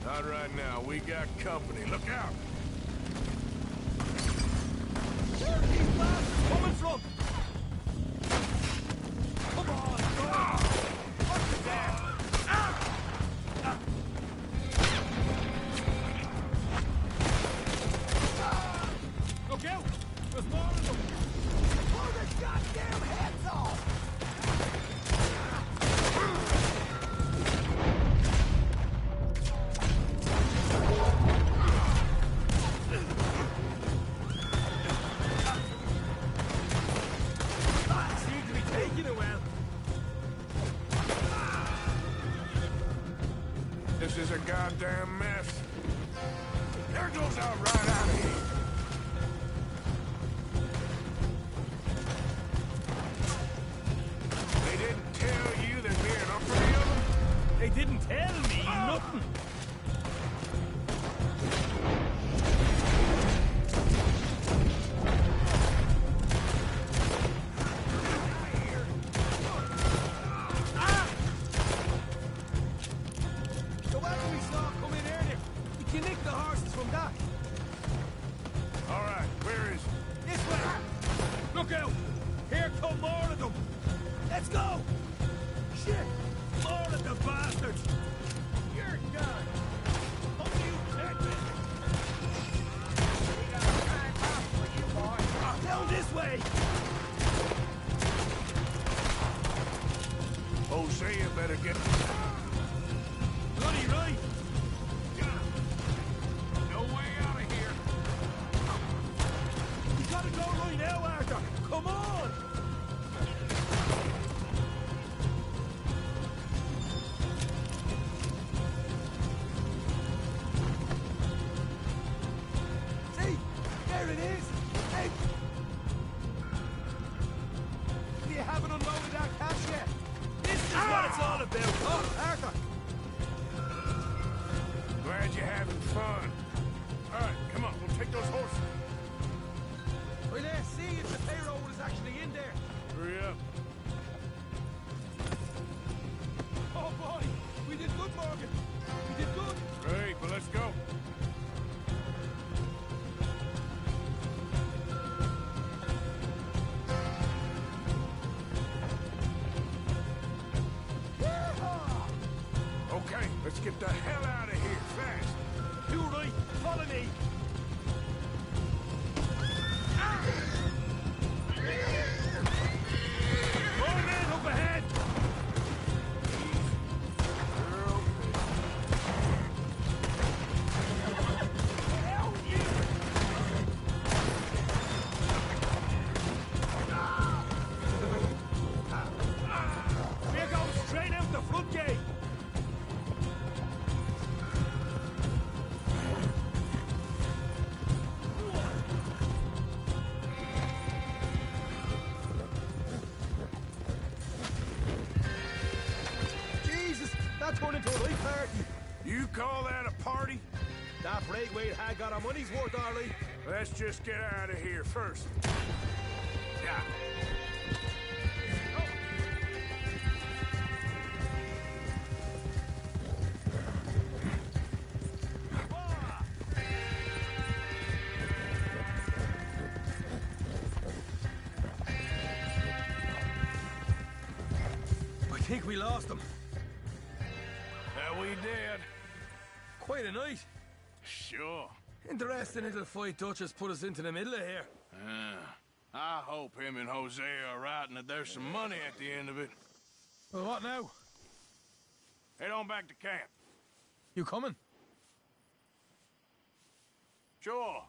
Not right now. We got company. Look out! Where are these bastards coming from? Come on, go! What's the damn? Look out! There's more of them! Blow their goddamn heads off! This is a goddamn mess. There goes out right out of here. They didn't tell you there'd be an army of them? They didn't tell me nothing! The wagon we saw come in earlier. You can nick the horses from that. All right, where is it? This way. Look out! Here come more of them! Let's go! Shit! More of the bastards! You're done! How do you take it? We got a time out for you, boys. Down this way! Hosea better get... Bloody right! No way out of here! There it is! Hey! You haven't unloaded that cash yet! This is what it's all about! Oh, Arthur! Glad you're having fun. All right, come on, we'll take those horses. Well, let's see if the payroll is actually in there. Hurry up. Oh, boy! We did good, Morgan! We did good! Great, well, let's go. Okay, let's get the hell out of here, fast. You right, follow me! More men up ahead! We're going straight out the front gate! Jesus, that turned into a right party. You call that a party? That Braithwaite had got our money's worth, Arlie. Let's just get out of here first. Yeah. I think we lost them. That we did. Quite a night. Sure. Interesting little fight Duchess put us into the middle of here. I hope him and Jose are right and that there's some money at the end of it. Well, what now? Head on back to camp. You coming? Sure.